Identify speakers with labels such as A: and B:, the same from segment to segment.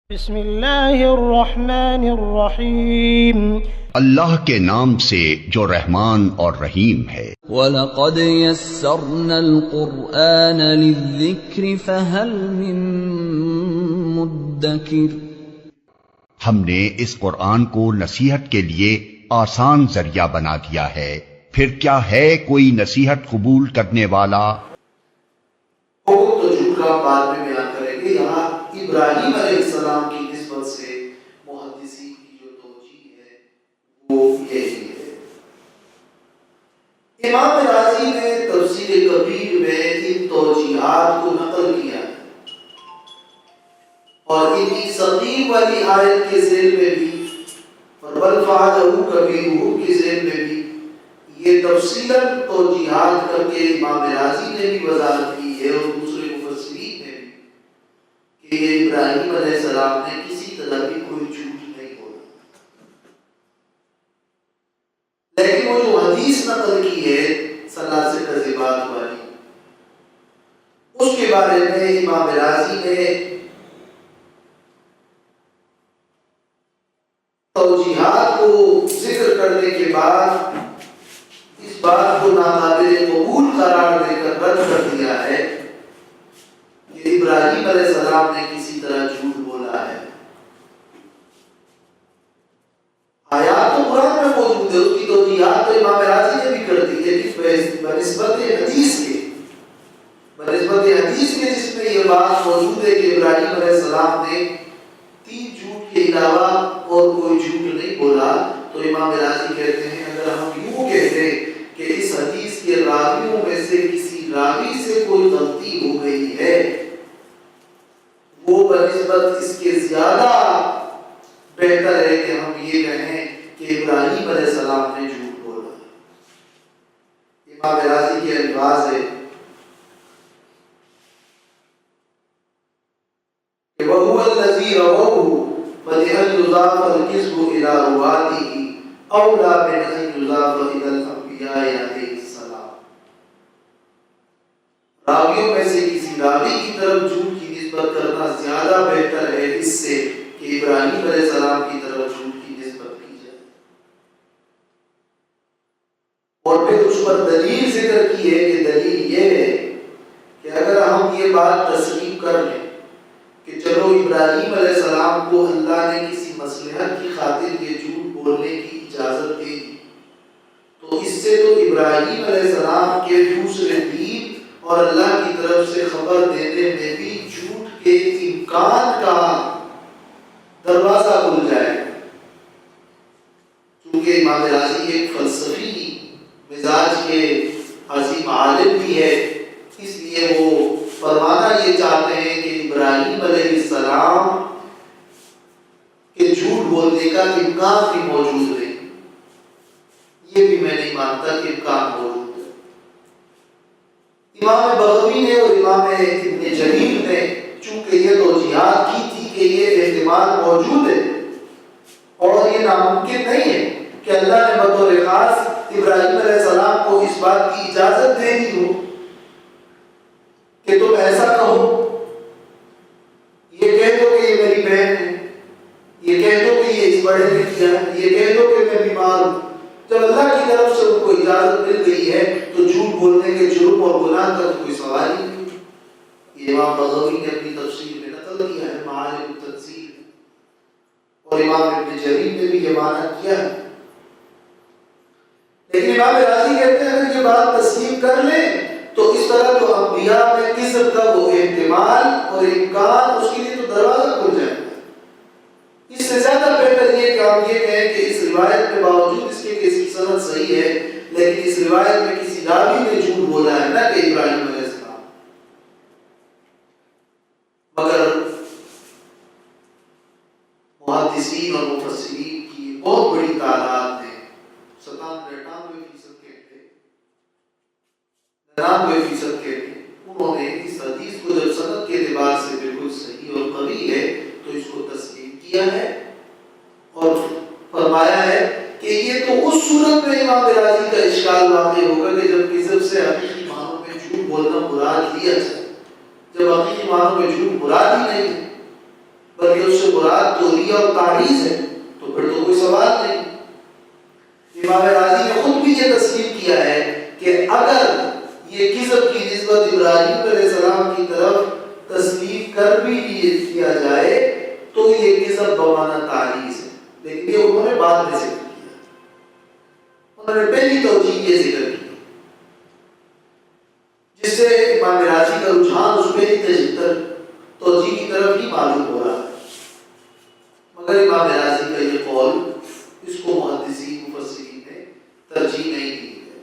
A: بسم اللہ الرحمن الرحیم
B: اللہ کے نام سے جو رحمان اور رحیم ہے۔
C: وَلَقَدْ يَسَّرْنَا الْقُرْآنَ لِلذِّكْرِ فَهَلْ مِن مُدَّكِرٍ،
B: ہم نے اس قرآن کو نصیحت کے لیے آسان ذریعہ بنا دیا ہے، پھر کیا ہے کوئی نصیحت قبول کرنے والا؟
D: تو جھوٹا بعد میں بیان کریں گے۔ یہاں ابراہیم علیہ السلام کی نسبت سے محدثین کی جو توجیہ ہے وہ یہی ہے۔ امام راضی نے تفسیر کبیر میں ان توجیہات کو نقل کیا ہے اور انہی ثقیل والی آیت کے ذیل میں بھی اور بل فعلہ کبیرہم کے ذیل میں بھی یہ تفصیلاً توجیہات کر کے امام راضی نے بھی وضاحت کی ہے اور دوسرے مفسرین نے بھی کہ یہ ابراہیم علیہ السلام نے کسی طرح بھی کوئی جھوٹ نہیں بولا، لیکن وہ جو حدیث نقل کی ہے ثلاث کذبات والی، اس کے بارے میں امام راضی نے توجیہات کو ذکر کرنے کے بعد اس بات کو ناقابل قبول قرار دے کر رد کر دیا ہے کہ ابراہیم علیہ السلام نے کسی طرح جھوٹ بولا ہے۔ آیات تو قرآن میں موجود ہے، اس کی توجیہات تو امام راضی نے بھی کر دی ہے بنسبت حدیث کے جس میں یہ بات موجود ہے کہ ابراہیم علیہ السلام نے 3 جھوٹ کے علاوہ اور کوئی جھوٹ نہیں بولا، تو امام راضی کہتے ہیں اگر ہم یوں کہتے کہ اس حدیث کے راویوں میں سے کسی راوی سے کوئی غلطی ہو گئی ہے، وہ بنسبت اس کے زیادہ بہتر ہے کہ ہم یہ کہیں کہ ابراہیم علیہ السلام نے جھوٹ بولا۔ امام راضی کے الفاظ ہے کہ وَهُوَ الَّذِي رَوَوْهُ فَلِأَنْ يُضَافَ الْكِذْبُ إِلَى رُوَاتِهِ أَوْلَى مِنْ أَنْ يُضَافَ إِلَى الْأَنْبِيَاءِ عَلَيْهِ السَّلَامُ۔ راویوں میں سے کسی راوی کی طرف جھوٹ کی نسبت کرنا زیادہ بہتر ہے اس سے کہ ابراہیم علیہ السلام کی طرف جھوٹ کی نسبت کی جائے، اور پھر اس پر دلیل ذکر کی ہے کہ دلیل یہ ہے کہ اگر ہم یہ بات تسلیم کر لیں کہ چلو ابراہیم علیہ السلام کو اللہ نے کسی مصلحت کی خاطر یہ جھوٹ بولنے کی اجازت دے دی، تو اس سے تو ابراہیم علیہ السلام کے دوسرے دین اور اللہ کی طرف سے خبر دینے میں بھی جھوٹ کے امکان کا دروازہ کھل جائے گا۔ چونکہ امام راضی ایک فلسفی مزاج کے عظیم عالم بھی ہے، اس لیے وہ فرمانا یہ چاہتے ہیں کہ ابراہیم علیہ السلام کے جھوٹ بولنے کا امکان بھی موجود ہے۔ یہ بھی میں نہیں مانتا کہ امکان موجود ہے۔ امام بغوی نے اور امام ابن جریر نے چونکہ یہ توجیہات کی تھی کہ یہ احتمال موجود ہے اور یہ ناممکن نہیں ہے کہ اللہ نے بطور خاص ابراہیم علیہ السلام کو اس بات کی اجازت دے دی ہو کہ تم ایسا کہو، یہ کہہ دو کہ یہ میری بہن ہے، یہ کہہ دو کہ یہ اس بڑے نے کیا ہے، یہ کہہ دو کہ میں بیمار ہوں۔ جب اللہ کی طرف سے ان کو اجازت مل گئی ہے تو جھوٹ بولنے کے جرم اور گناہ کا تو کوئی سوال ہی نہیں۔ یہ امام بغوی نے اپنی تفسیر میں نقل کیا ہے، معالم التنزیل، اور امام ابن جریر نے بھی یہ معنی کیا ہے۔ لیکن امام راضی کہتے ہیں اگر یہ بات تسلیم کر لیں تو اس طرح تو انبیاء میں کذب کا وہ احتمال اور امکان اس کے لیے تو دروازہ کھل جائے گا۔ اس سے زیادہ بہتر یہ کہ ہم یہ کہیں کہ اس روایت کے باوجود اس کے کہ اس کی سند صحیح ہے، لیکن اس روایت میں کسی راوی نے جھوٹ بولا ہے، نہ کہ ابراہیم علیہ السلام۔ مگر محدثین اور مفسرین کی بہت بڑی تعداد نے 97-98% کہتے ہیں، 99% کہتے ہیں، انہوں نے اس حدیث کو جب سند کے اعتبار سے بالکل صحیح اور قوی ہے تو اس کو تسلیم کیا ہے اور فرمایا ہے کہ یہ تو اس صورت میں امام راضی کا اشکال واقع ہوگا کہ جب کذب سے حقیقی معنوں میں جھوٹ بولنا مراد لیا جائے، جب حقیقی معنوں میں جھوٹ مراد ہی نہیں ہے بلکہ اس سے مراد کذب تعریض ہے تو پھر تو کوئی سوال نہیں۔ امام راضی نے خود بھی یہ تسلیم کیا ہے کہ اگر یہ کذب کی نسبت ابراہیم علیہ السلام کی طرف تسلیم کر بھی کیا جائے تو یہ کذب بمعنی تعریض ہے، لیکن یہ انہوں نے بعد میں ذکر کیا، انہوں نے پہلی توجیہ یہ ذکر کی، جس سے امام راضی کا رجحان اس پہلی توجیہ کی طرف ہی معلوم ہو رہا ہے۔ مگر امام راضی کا یہ قول اس کو محدثین مفسرین نے ترجیح نہیں دی ہے،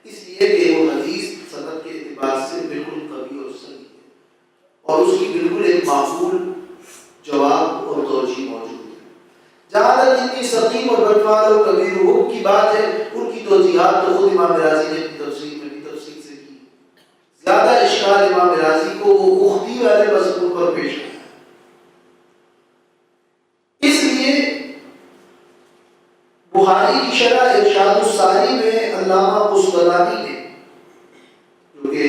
D: اس لیے کہ وہ حدیث سند کے اعتبار سے بالکل قوی اور صحیح ہے اور اس کی بالکل ایک معقول جواب اور توجیہ موجود ہے۔ جہاں تک اتنی سقیم اور بٹوال اور کبیر حکم کی بات ہے، ان کی توجیحات تو خود امام راضی نے اپنی تفسیر میں بھی تفصیل سے کی۔ زیادہ اشکال امام راضی کو وہ اختی والے مضمون پر پیش ہے، اس لیے بخاری کی شرح ارشاد الساری میں علامہ قسطلانی نے، جو کہ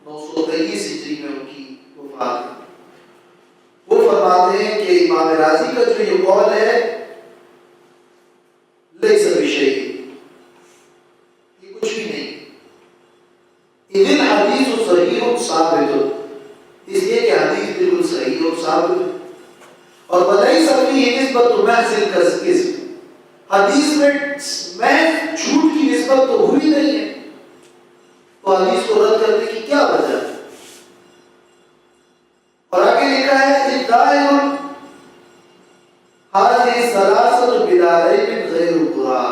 D: 923 ہجری میں ان کی وفات ہے، وہ فرماتے ہیں کہ امام راضی کا جو یہ قول ہے لیس بشیء، یہ کچھ بھی نہیں، اذن حدیث صحیح ثابت، اس لیے کہ حدیث بالکل صحیح اور ثابت ہے، اور ولیس فیہ نسبۃ محض الکذب، حدیث میں محض جھوٹ کی نسبت تو ہوئی نہیں ہے، تو حدیث کو رد کرنے کی کیا وجہ ہے؟ اور آگے لکھا ہے ادعاء هذه الثلاثة بلا ريب غیر برا،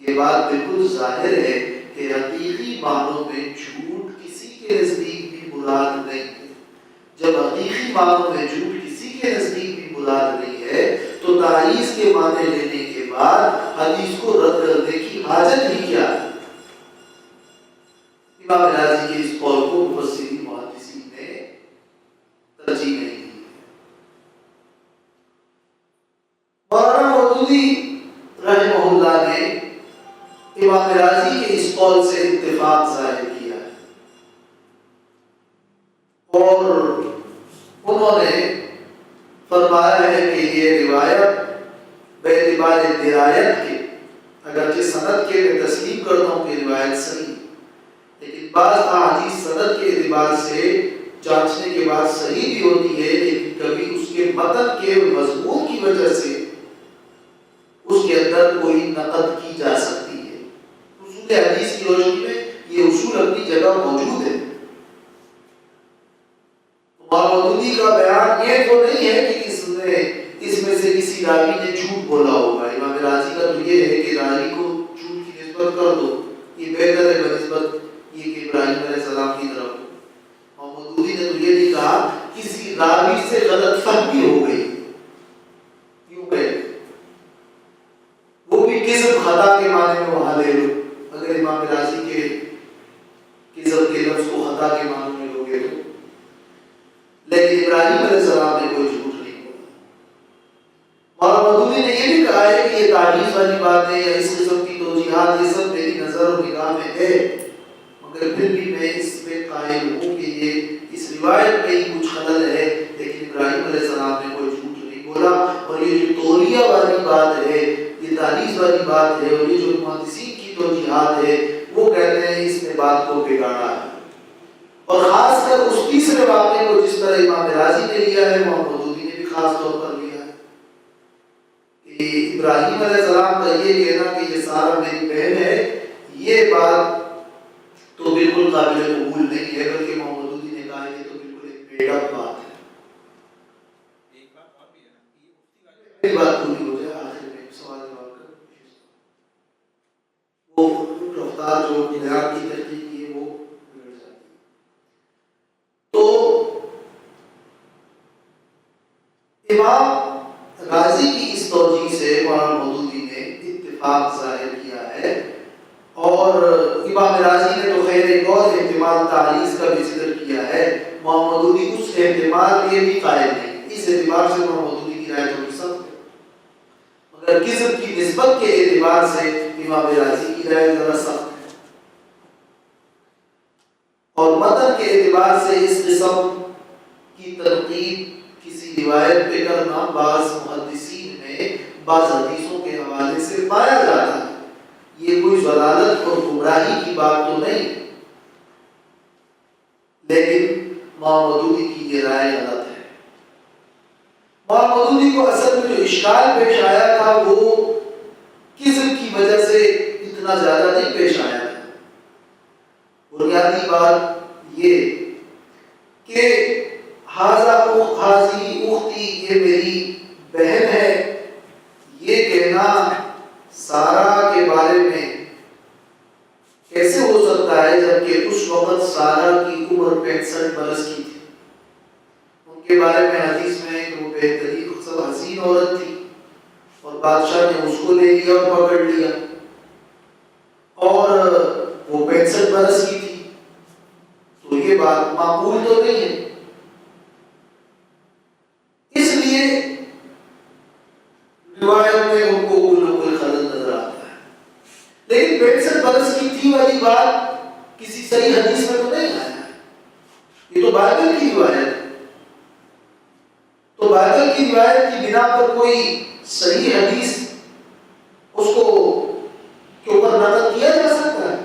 D: یہ بات بالکل ظاہر ہے کہ حقیقی معنوں میں جھوٹ کسی کے نزدیک بھی مراد نہیں ہے۔ جب حقیقی معنوں میں جھوٹ کسی کے نزدیک بھی مراد نہیں ہے تو تعریض کے معنی لینے کے بعد حدیث کو رد کرنے کی حاجت ہی کیا ہے؟ امام راضی کے اس قول کو مفسرین محدثین نے ترجیح نہیں دی۔ مولانا مودودی رحمہ اللہ نے امام راضی کے اس قول سے اتفاق ظاہر کیا ہے اور انہوں نے فرمایا ہے کہ یہ روایت باعتبار درایت کے، اگرچہ سند کے میں تسلیم کرتا ہوں کہ روایت صحیح، لیکن بعض احادیث سند کے اعتبار سے جانچنے کے بعد صحیح بھی ہوتی ہے، لیکن کبھی اس کے متن کے مضمون کی وجہ سے اس کے اندر کوئی نقد کی جا سکتی ہے۔ اصول حدیث کی روشنی میں یہ اصول اپنی جگہ موجود ہے۔ مودودی کا بیان یہ تو نہیں ہے کہ اس میں سے کسی راوی نے جھوٹ بولا ہوگا۔ امام راضی کا تو یہ ہے کہ راوی کو جھوٹ کی نسبت کر دو، یہ بہتر ہے بنسبت یہ کہ ابراہیم علیہ السلام کی طرف۔ مودودی نے تو یہ نہیں کہا کسی راوی سے غلط فہمی ہو گئی، کیوں کہ وہ بھی کذب خطا کے معنی میں وہاں لے لو، اگر امام راضی کے کذب کے لفظ کو خطا کے معنی میں لوگے تو، لیکن ابراہیم علیہ السلام نے کوئی جھوٹ نہیں بولا۔ مولانا مودودی نے یہ بھی کہا ہے کہ یہ تعریف والی بات ہے یا اس قسم کی توجیحات یہ سب میری نظر اور نگاہ میں ہے، مگر پھر بھی میں اس پہ قائل ہوں کہ یہ اس روایت میں ہی کچھ خلل ہے، لیکن ابراہیم علیہ السلام نے کوئی جھوٹ نہیں بولا۔ اور یہ جو تولیہ والی بات ہے، یہ تعریف والی بات ہے، اور یہ جو محدثین کی توجیحات ہے، وہ کہتے ہیں اس نے بات کو بگاڑا ہے، اور خاص کر اس تیسرے واقعے کو جس طرح امام راضی نے لیا ہے، محمد مودودی نے بھی خاص طور پر لیا ہے کہ ابراہیم علیہ السلام کا یہ کہنا کہ یہ سارا میری بہن ہے، یہ بات تو بالکل قابل قبول نہیں ہے، بلکہ محمد مودودی نے کہا کہ تو بالکل ایک بیڑا بات ہے۔ ایک بات اور بھی ہے نا، یہ بات پوری ہو جائے آخر میں سوال جواب کا وہ رفتار جو بیان کی تحقیق کی ہے وہ بگڑ جاتی ہے۔ تو امام غازی کی اس توجیہ سے مولانا مودودی نے اتفاق ظاہر کیا ہے، اور امام راضی نے تو خیر ایک اور احتمال تعریض کا بھی ذکر کیا ہے، مولانا مودودی اس احتمال کے بھی قائل نہیں۔ اس اعتبار سے مولانا مودودی کی رائے تھوڑی سخت ہے، مگر کذب کی نسبت کے اعتبار سے امام راضی کی رائے ذرا سخت ہے، اور متن کے اعتبار سے اس قسم کی تنقید کسی کی روایت پہ کرنا بعض محدثین میں بعض حدیثوں کے حوالے سے پایا جاتا ہے. یہ کوئی ضلالت اور گمراہی کی بات تو نہیں، لیکن امام مودودی کی یہ رائے غلط ہے. امام مودودی کو اصل میں جو اشکال پیش آیا تھا وہ کذب کی وجہ سے اتنا زیادہ نہیں پیش آیا تھا. بنیادی بات یہ کہ حاضی اختی، یہ میری بہن ہے، یہ کہنا سارا کے بارے میں کیسے ہو سکتا ہے جبکہ اس وقت سارا کی عمر 65 برس کی تھی. ان کے بارے میں حدیث میں کہ وہ بہترین حسین عورت تھی اور بادشاہ نے اس کو لے لیا اور پکڑ لیا، اور وہ 65 برس کی تھی. تو یہ بات معقول تو نہیں ہے. اس لیے روایت میں ان کو کوئی خلل نظر آتا ہے. لیکن 65 برس کی تھی والی بات کسی صحیح حدیث میں تو نہیں آیا ہے. یہ تو بائبل کی روایت ہے. تو بائبل کی روایت کی بنا پر کوئی صحیح حدیث اس کو کے اوپر نقل کیا جا سکتا ہے؟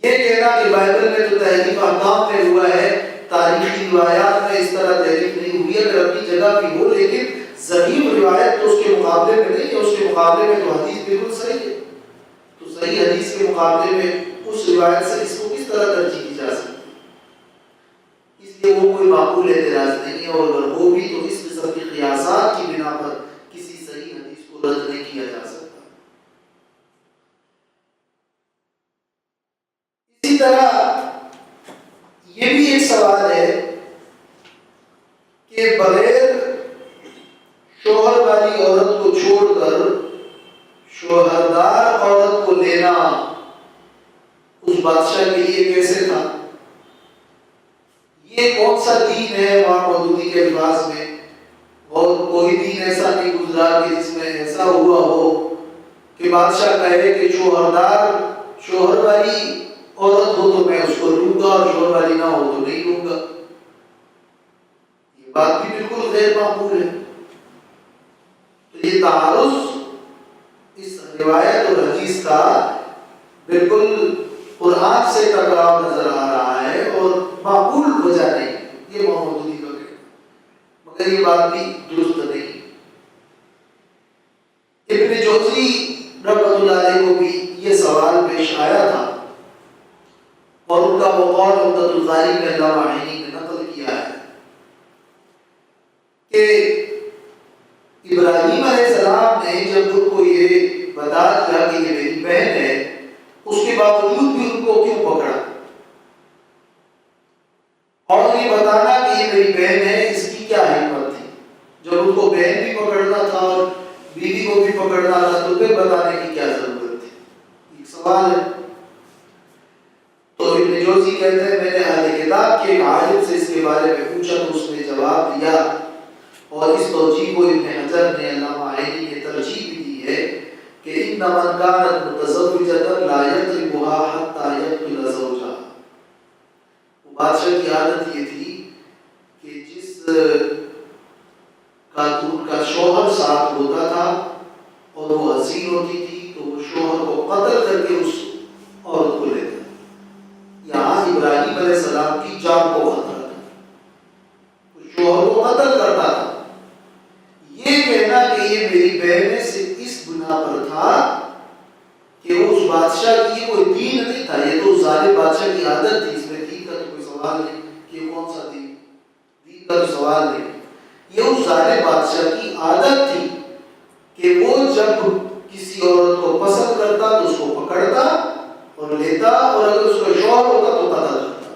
D: یہ کہنا کہ بائبل میں تو تحریف احکام میں ہوا ہے، تاریخی روایات میں اس طرح تحریف نہیں ہوئی، اگر اپنی جگہ بھی ہو لیکن ضعیف روایت تو اس کے مقابلے میں نہیں ہے. اس کے مقابلے میں تو حدیث بالکل صحیح ہے. تو صحیح حدیث کے مقابلے میں اس روایت سے اس کو کس طرح ترجیح دی جا سکتی ہے؟ اس لیے وہ کوئی معقول اعتراض نہیں ہے، اور اگر وہ بھی تو اس قسم کی قیاسات کی بنا پر کسی صحیح حدیث کو رد نہیں کیا جا سکتا. اسی طرح یہ بھی ایک سوال ہے کہ بغیر شوہر والی عورت کو چھوڑ کر شوہردار عورت کو لینا اس بادشاہ کے لیے کیسے تھا؟ یہ کون سا دین ہے امام مودودی کے الفاظ میں؟ اور کوئی دین ایسا نہیں گزرا کہ جس میں ایسا ہوا ہو کہ بادشاہ کہے کہ شوہر والی عورت ہو تو میں اس کو لوں گا اور شوہر والی نہ ہو تو نہیں لوں گا. یہ بات بھی بالکل غیر معقول ہے. تو یہ تعارض اس روایت اور حدیث کا بالکل قرآن سے ٹکراؤ نظر آ رہا ہے اور معقول وجہ نہیں. یہ محمودی کا کہنا، مگر یہ بات بھی درست نہیں. ابن جوزی رحمۃ اللہ علیہ کو بھی یہ سوال پیش آیا تھا اور ان کا وہ قول عمدۃ القاری میں علامہ عینی نے نقل کیا ہے کہ ابراہیم علیہ السلام نے جب ان کو یہ بتا دیا کہ یہ میری بہن ہے، اس کے باوجود بھی ان کو کیوں پکڑا؟ اور یہ بتانا کہ یہ میری بہن ہے اس کی کیا حکمت تھی؟ جب ان کو بہن بھی پکڑنا تھا اور بیوی کو بھی پکڑنا تھا تو پھر بتانے کی کیا ضرورت تھی؟ ایک سوال ہے. تو ابن جوزی کہتے ہیں میں نے اہل کتاب کے ایک عالم سے اس کے بارے میں پوچھا تو اس نے جواب دیا، اور اس توجیہ کو ابن حجر نے علامہ عینی نے ترجیح بھی دی ہے کہ ان من كانت متزوجة لا يقربها حتى يقتل زوجها. وہ بادشاہ کی عادت یہ تھی کہ جس خاتون کا شوہر ساتھ ہوتا تھا اور وہ حسین ہوتی تھی تو وہ شوہر کو قتل کر کے اس عورت کو لیتا. یہاں ابراہیم علیہ السلام کی جان کو خطرہ تھا، شوہر کو قتل کرتا تھا. یہ کہنا کہ یہ میری بہن ہے صرف اس بنا پر تھا کہ وہ اس بادشاہ کی کوئی دین نہیں تھا، یہ تو ظالم بادشاہ کی عادت تھی. اس میں دین کا تو کوئی سوال نہیں کہ کون سا دین کا تو سوال نہیں. یہ اس ظالم بادشاہ کی عادت تھی کہ وہ جب کسی عورت کو پسند کرتا تو اس کو پکڑتا اور لیتا، اور اگر اس کا شوہر ہوتا تو قتل کرتا.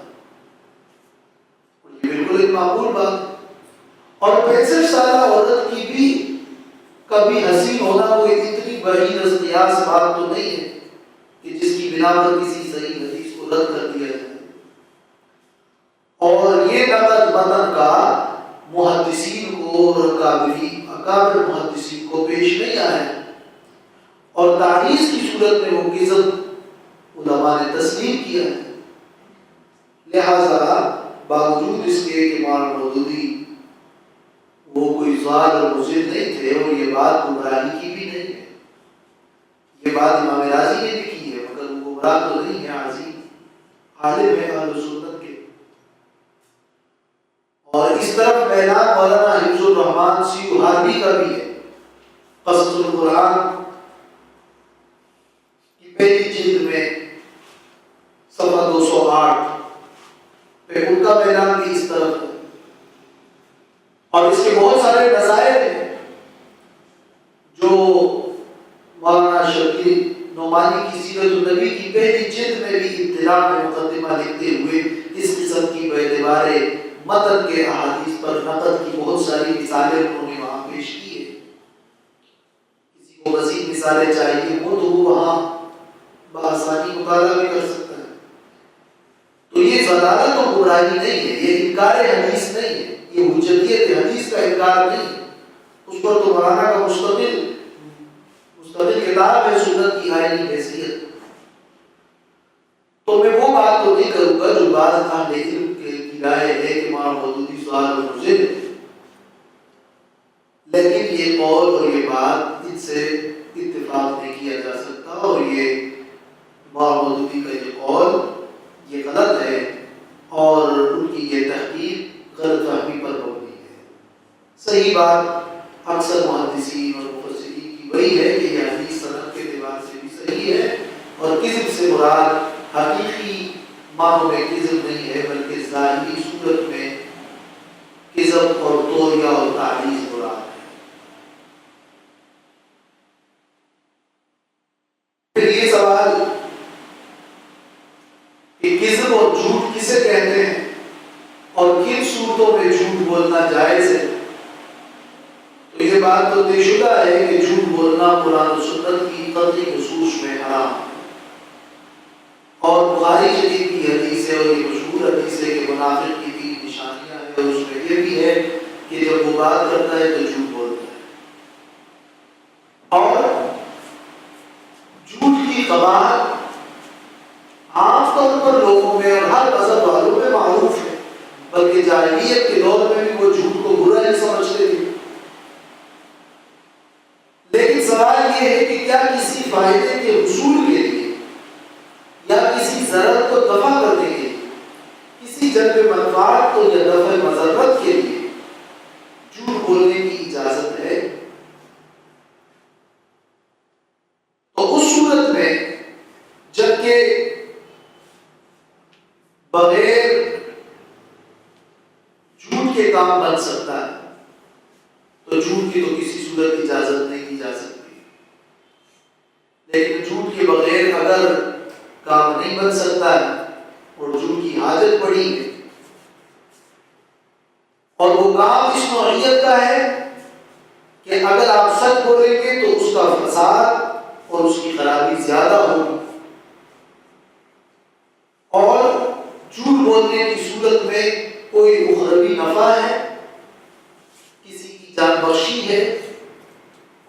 D: یہ بالکل ایک معقول بات. اور 65 سالہ عورت کی بھی کبھی حسین ہونا کوئی اتنی بڑی قیاس بات تو نہیں ہے کہ جس کی بنا پر کسی صحیح حدیث کو رد کر دیا جائے. اور یہ نقد متن کا محدثین کو اور اکابر محدثین کو پیش نہیں آیا، اور تعریض کی صورت میں وہ کذب علماء نے تسلیم کیا ہے. لہذا باوجود اس کے کہ امام مودودی ضال اور مضل نہیں تھے، اور یہ بات گمراہی کی بھی نہیں ہے، یہ بات امام راضی نے بھی کی ہے، مگر وہ گمراہ تو نہیں ہے، عالم ہے اہل سنت کے۔ اور اس طرف اعلان مولانا حفظ الرحمان سیوہاروی کا بھی ہے، قصص القرآن کی پہلی جلد میں صفحہ 208 پہ ان کا بیان بھی اس طرف ہے، اور اس کے بہت سارے نظائر ہیں جو مولانا شبیر نعمانی کی سیرت النبی کی پہلی جلد میں بھی ابتداء میں مقدمہ لکھتے ہوئے اس قسم کی باعتبار متن کے احادیث پر نقد کی بہت ساری مثالیں انہوں نے وہاں پیش کی ہے۔ کسی کو مزید مثالیں چاہیے وہ تو وہ وہاں بآسانی مطالعہ بھی کر سکتا ہے۔ تو یہ ضلالت و گمراہی نہیں ہے، یہ انکار حدیث نہیں ہے، یہ حجتیت حدیث کا انکار نہیں ہے، اس پر تو مولانا کا مستقل کتاب ہے سنت کی آئینی حیثیت۔ تو میں وہ بات تو نہیں کروں گا جو بعض اہل علم کی رائے ہے کہ امام مودودی ضال و مضل ہے، لیکن یہ قول اور یہ بات ان سے اتفاق نہیں کیا جا سکتا، اور یہ امام مودودی کا یہ قول یہ غلط ہے، اور ان کی یہ تحقیق غلط فہمی پر مبنی ہے۔ صحیح بات اکثر محدثین اور مفسرین کی وہی ہے کہ یہ حدیث سند کے اعتبار سے بھی صحیح ہے، اور کذب سے مراد حقیقی معنوں میں کذب نہیں ہے بلکہ ظاہری صورت میں کذب اور توریہ اور تعویذ مراد ہے۔ پھر یہ سوال کہ کذب اور جھوٹ کسے کہتے ہیں اور کن صورتوں میں جھوٹ بولنا جائز ہے، تو یہ بات تو طے شدہ ہے کہ جھوٹ بولنا قرآن و سنت کی قطعی نصوص میں حرام ہے، اور بخاری شریف کی حدیث ہے، اور یہ مشہور حدیث ہے کہ منافق کی 3 نشانیاں ہیں، اور اس میں یہ بھی ہے کہ جب وہ بات کرتا ہے تو جھوٹ بولتا ہے، اور جھوٹ کی قباحت عام طور پر لوگوں میں اور ہر مذہب والوں میں معروف ہے، بلکہ جاہلیت کے دور میں بھی وہ جھوٹ کو برا ہی سمجھتے تھے۔ لیکن سوال یہ ہے کہ کیا کسی فائدے کے حصول کے لیے یا کسی ضرر کو دفع کرنے کے لیے، کسی جلب منفعت کو یا دفع مضرت کے لیے جھوٹ بولنے کی اجازت ہے؟ تو اس صورت میں جبکہ بغیر جھوٹ کے کام بن سکتا ہے، تو جھوٹ کی تو کسی صورت اجازت نہیں دی جا سکتی، لیکن جھوٹ کے بغیر اگر کام نہیں بن سکتا ہے اور جھوٹ کی حاجت پڑی ہے، اور وہ کام اس نوعیت کا ہے کہ اگر آپ سچ بولیں گے تو اس کا فساد اور اس کی خرابی زیادہ ہوگی، اور جھوٹ بولنے کی صورت میں کوئی اخروی نفع ہے، کسی کی جان بخشی ہے،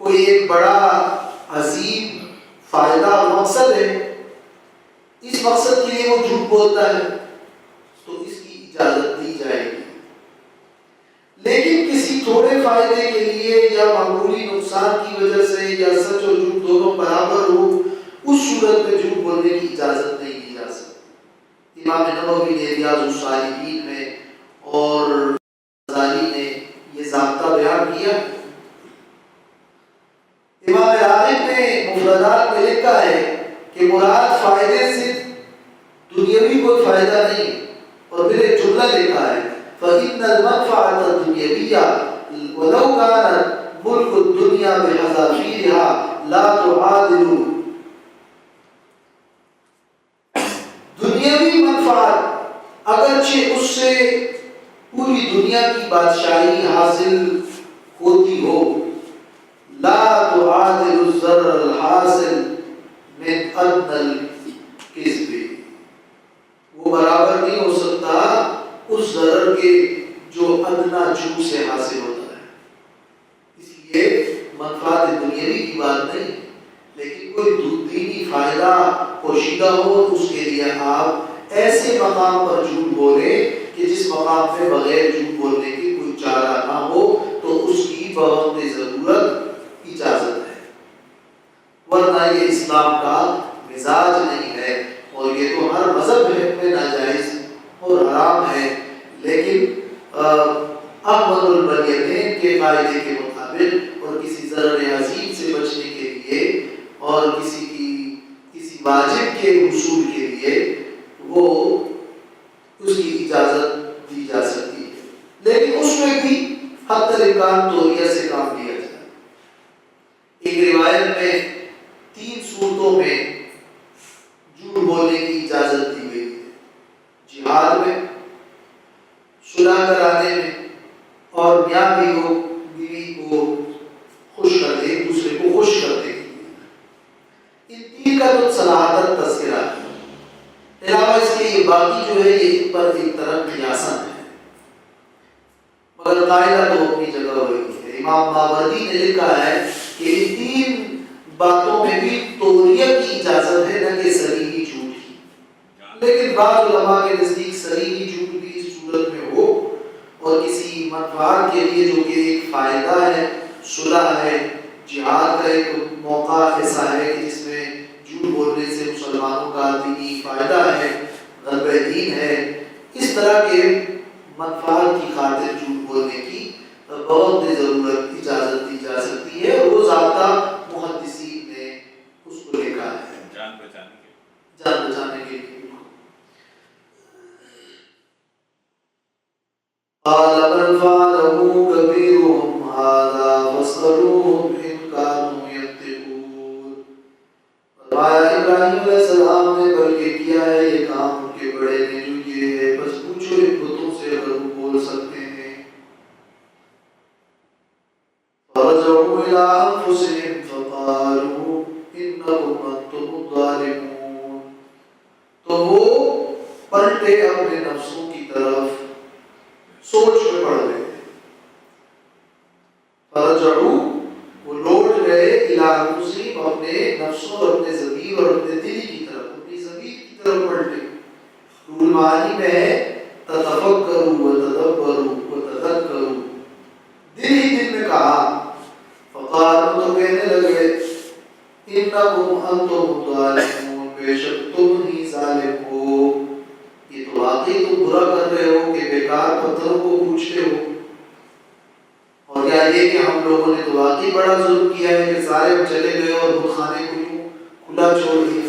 D: کوئی ایک بڑا عظیم فائدہ اور مقصد ہے، اس مقصد کے لیے وہ جھوٹ بولتا ہے تو اس کی اجازت دی جائے گی۔ لیکن کسی تھوڑے فائدے کے لیے یا معمولی نقصان کی وجہ سے یا سچ اور جھوٹ دونوں برابر ہو، اس صورت میں جھوٹ بولنے کی اجازت نہیں دی جا سکتی۔ امام نووی نے ریاض الصالحین میں اور غزالی نے یہ ضابطہ بیان کیا۔ امام راغب نے مفردات میں لکھا ہے کہ مراد فائدے سے دنیاوی کوئی فائدہ نہیں، اور پھر ایک جملہ لکھا ہے فَإِنَّ الْمَنْفَعَةَ الدُّنْيَوِيَّةَ وَلَوْ كَانَتْ مُلْكُ الدُّنْيَا بِحَذَافِيرِهَا لَا تُعَادِلُ۔ دنیاوی منفعت اگرچہ اس سے پوری دنیا کی بادشاہی حاصل ہوتی ہو، لا تعادل الضرر الحاصل من ادنى الكذب، وہ برابر نہیں ہو سکتا اس ضرر کے جو ادنا جھوٹ سے حاصل ہوتا ہے۔ اس لیے منفعت دنیاوی کی بات نہیں، لیکن کوئی دینی فائدہ پوشیدہ ہو اس کے لیے آپ ایسے مقام پر جھوٹ بولیں کہ جس مقام پہ بغیر جھوٹ بولنے کی کوئی چارہ نہ ہو، تو اس کی اسلام کا مزاج نہیں ہے، اور یہ تو ہر مذہب میں ناجائز اور حرام ہے، لیکن احمد البریتین کے قاعدے کے مطابق اور کسی ضرر عظیم سے بچنے کے لیے اور کسی واجب کے حصول کے لیے وہ اس کی اجازت دی جا سکتی ہے، لیکن اس میں بھی حتی الامکان توعیہ سے کام لیا جائے۔ ایک روایت میں 3 صورتوں میں جھوٹ بولنے کی اجازت دی گئی ہے: جہاد میں، صلح کرانے میں، اور میاں بیوی کو خوش کرتے، ایک دوسرے کو خوش کرتے۔ ان 3 کا تو صلاحیت تذکرہ ہے، علاوہ اس کے یہ باقی جو ہے یہ ان پر ایک طرح قیاساً ہے، مگر قاعدہ تو اپنی جگہ وہی ہے۔ امام ماوردی نے لکھا ہے کہ ان 3 باتوں میں بھی توریہ کی اجازت ہے، نہ کہ صریحی جھوٹ کی، لیکن بعض علماء کے نزدیک صریحی جھوٹ بھی اس صورت میں ہو اور کسی منفعت کے لیے جو کہ ایک فائدہ ہے، صلح ہے، جہاد کا ایک موقع ایسا ہے کہ جس میں جھوٹ بولنے سے مسلمانوں کا دینی فائدہ ہے، غلبہ دین ہے، اس طرح کے منفعت کی خاطر جھوٹ بولنے کی بہت ضرورت اجازت دی جا سکتی ہے، اور وہ ضابطہ محدثین نے اس کو لکھا ہے جان بچانے کے لیے۔ قال بل فعله كبيرهم هذا فاسألوهم إن كانوا ينطقون۔ فرمایا ابراہیم علیہ السلام نے بلکہ کیا ہے یہ کام ان کے بڑے نے جو یہ ہے، بس پوچھو ان بتوں سے اگر وہ بول سکتے ہیں۔ فرجعوا إلى أنفسهم فقالوا إنكم أنتم الظالمون۔ تو وہ پلٹے اپنے نفسوں کی طرف، سوچ میں پڑ گئے، فرجعوا وہ لوٹ گئے، الی انفسہم اپنے نفسوں اور اپنے ضمیر اور اپنے دل کی طرف، اپنی ضمیر کی طرف پلٹے۔ رول معنی میں ہے تتفکروا وتدبروا وتذکروا، دل ہی دل میں کہا، فقالوا تو کہنے لگے، انکم انتم الظالمون، بے شک تم ہی ظالم ہو، یہ تو واقعی تم برا کر رہے ہو کہ بیکار پتھروں کو پوچھتے ہو، اور یا یہ کہ ہم لوگوں نے تو واقعی بڑا ظلم کیا ہے کہ سارے ہم چلے گئے اور بت خانے کو یوں کھلا چھوڑ دیا۔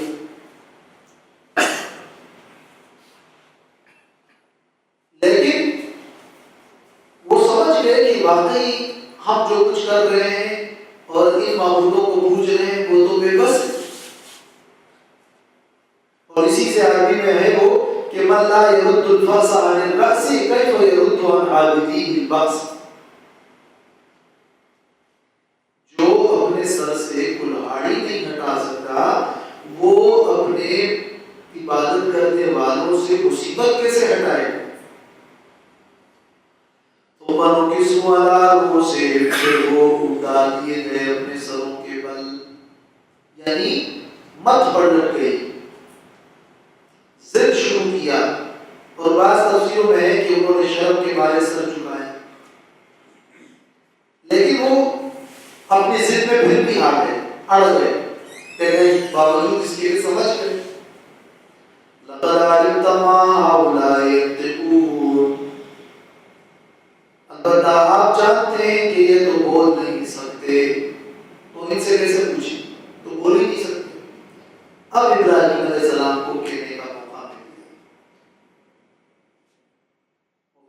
D: لیکن وہ سمجھ گئے کہ واقعی ہم جو کچھ کر رہے ہیں اور ان معبودوں کو پوج رہے ہیں وہ تو بے بس ہے، اور اسی سے عربی میں ہے وہ کہ من لا يرد الفاس عن الرأس كيف يرد عن عابديه البأس، جو اپنے سر سے کلہاڑی نہیں ہٹا سکتا وہ اپنے عبادت کرنے والوں سے مصیبت کیسے ہٹائے؟ تو من قسم والا سے پھر وہ اٹھا دیے گئے اپنے سروں کے بل، یعنی مت پر لٹ گئی، ضد شروع کیا، اور بعض تفسیروں میں ہے کہ انہوں نے شرم کے مارے سر جھکائے، لیکن وہ اپنی ضد میں پھر بھی ہار گئے، اڑ گئے، لیکن باوجود اس کے سمجھ گئے، لقد علمت ما هؤلاء ينطقون، البتہ آپ جانتے ہیں کہ یہ تو بول نہیں سکتے، تو ان سے کیسے پوچھیں، تو بول ہی نہیں سکتے۔ اب ابراہیم علیہ السلام کو کہنے کا موقع مل گیا۔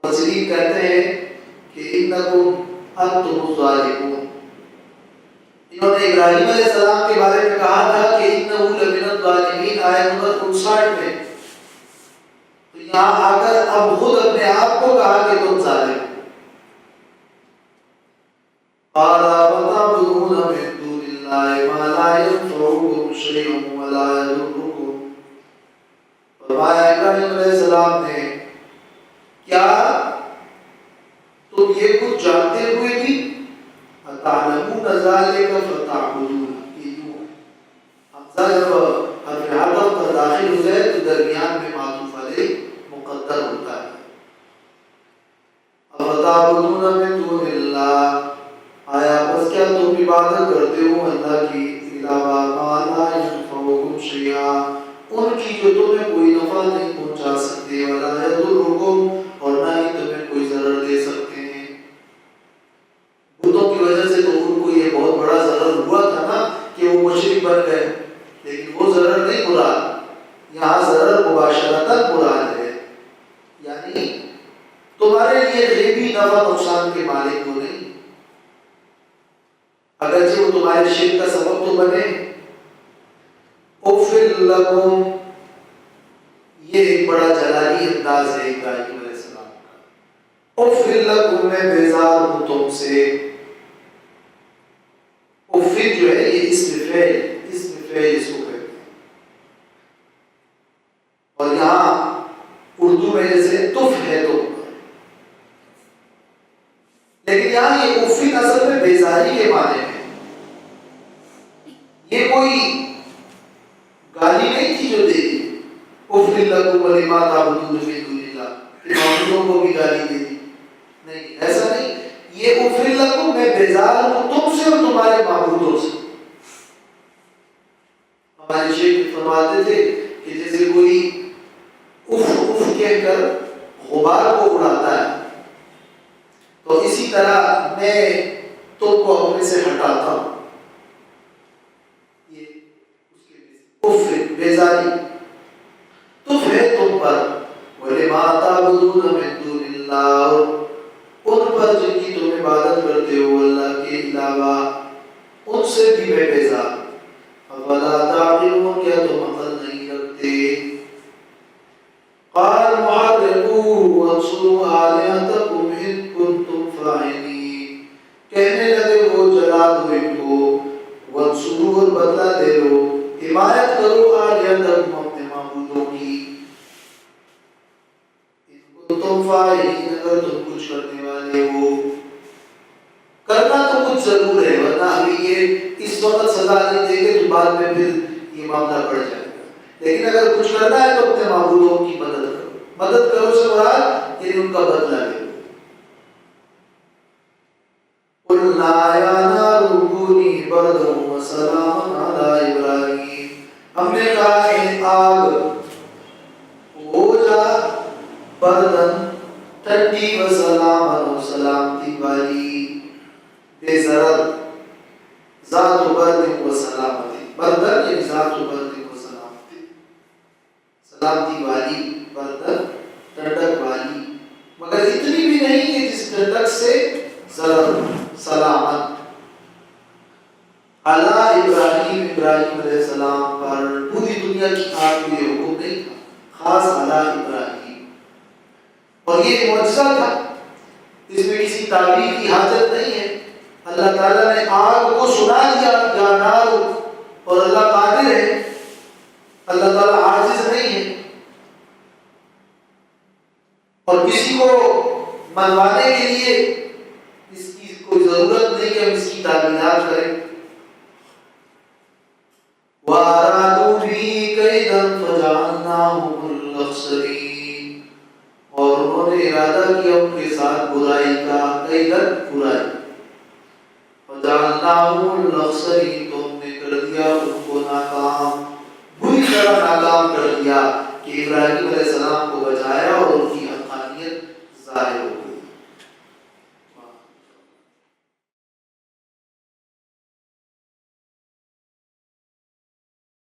D: مفسرین کہتے ہیں کہ انکم انتم الظالمون، انہوں نے ابراہیم علیہ السلام کے بارے میں کہا تھا کہ انہ لمن الظالمین، آیت نمبر 59 میں، تو یہاں آ کر اب خود اپنے آپ کو کہا کہ تم ظالم ہو۔ قال وتعبدون من دون الله ما لا ينفعكم شيئا ولا يضركم، فرمایا ابراہیم علیہ السلام نے، کیا تم یہ کچھ جانتے ہوئے بھی اتعلمون ذلك فتعبدون، یہ یوں حمزہ جب حرف عطف پر داخل ہو جائے تو درمیان میں معطوف علیہ مقدر ہوتا ہے۔ افتعبدون من دون اللہ، آیا بس کیا تم عبادت کرتے ہو اللہ کی علاوہ ما لا ينفعكم شيئا، ان کی جو تمہیں کوئی نفع نہیں پہنچا سکتے، ولا يضركم، اور نہ ہی تمہیں کوئی ضرر دے سکتے ہیں۔ بتوں کی وجہ سے تو ان کو یہ بہت بڑا ضرر ہوا تھا نا کہ وہ مشرک بن گئے، لیکن وہ ضرر نہیں مراد، یہاں ضرر مباشرتاً مراد ہے، یعنی تمہارے لیے غیبی نفع نقصان کے مالک وہ نہیں، اگرچہ وہ تمہارے شرک کا سبب تو بنے۔ اُفِّ لَكُمْ، یہ ایک بڑا جلالی انداز ہے ابراہیم علیہ السلام کا۔ اُفِّ لَكُمْ، میں بیزار ہوں تم سے۔ اُفِّ جو ہے یہ اسم فعل اس کو کہتے ہیں، اور یہاں اردو میں جیسے تف ہے تو، لیکن یہاں یہ اُفِّ اصل میں بیزاری کے معنی میں، یہ کوئی گالی نہیں تھی جو دے دی، اُفِّ لَكُمْ وَلِمَا تَعْبُدُونَ مِن دُونِ اللَّهِ، کہ معبودوں کو بھی گالی دے دی، نہیں ایسا نہیں، یہ اُفِّ لَكُمْ، میں بیزار ہوں تم سے اور تمہارے معبودوں سے۔ ہمارے شیخ فرماتے تھے کہ جیسے کوئی اف اف کہہ کر غبار کو اڑاتا ہے، تو اسی طرح میں تم کو اپنے سے ہٹاتا ہوں، یہ اس کے اف بیزاری تف ہے تم پر، وَلِمَا تَعْبُدُونَ مِن دُونِ اللَّهِ، ان پر جن کی تم عبادت کرتے ہو اللہ کے علاوہ، ان سے بھی میں بیزار ہوں۔ فَلَا تَعْقِلُونَ، کیا تم عقل نہیں رکھتے؟ قال محرقوه وانصروا آلهتكم إن كنتم فاعلين، کہنے لگے وہ جلا دو ان کو، وانصروا، اور بدلہ دے لو، حمایت کرو آلهتكم، اپنے معبودوں کی، ان كنتم فاعلين، اگر تم کچھ کرنے والے ہو، کرنا تو کچھ ضرور ہے، ورنہ ابھی یہ اس وقت سزا نہیں دے گے تو بعد میں پھر یہ معاملہ بڑھ جائے گا، لیکن اگر کچھ کرنا ہے تو اپنے معبودوں کی مدد کرو، مدد کرو سے مراد یعنی ان کا بدلہ لے لو۔ قُلْنَا يَا نَارُ كُونِي بَرْدًا وَسَلَامًا عَلَىٰ إِبْرَاهِيمَ، ہم نے کہا کہ آگ ہو جا بردن، ٹھنڈی، وسلامًا، اور سلامتی والی، بے ضرر، ذات برد و سلامتی، بردن یعنی ذات برد و سلامتی، سلامتی والی، بردن ٹھنڈک والی، مگر اتنی بھی نہیں کہ جس ٹھنڈک سے ضرر، سلامت، علی ابراہیم، ابراہیم علیہ السلام پر، پوری دنیا کی آگ کو یہ حکم نہیں تھا، خاص علی ابراہیم، اور یہ معجزہ تھا، اس میں کسی تعبیر کی حاجت نہیں ہے، اللہ تعالیٰ نے آگ کو سنا دیا یا نار، اور اللہ قادر ہے، اللہ تعالیٰ عاجز نہیں ہے، اور کسی کو منوانے کے لیے اس کی کوئی ضرورت نہیں کہ ہم اس کی تعمیرات کریں۔ وَأَرَادُوا بِهِ كَيْدًا فَجَعَلْنَاهُمُ الْأَخْسَرِينَ، اور انہوں نے ارادہ کیا ان کے ساتھ برائی کا، کیدن برائی، فَجَعَلْنَاهُمُ الْأَخْسَرِينَ، تو ہم نے کر دیا ان کو ناکام، بری طرح ناکام کر دیا کہ ابراہیم علیہ السلام کو بچایا اور ان کی حقانیت ظاہر ہو۔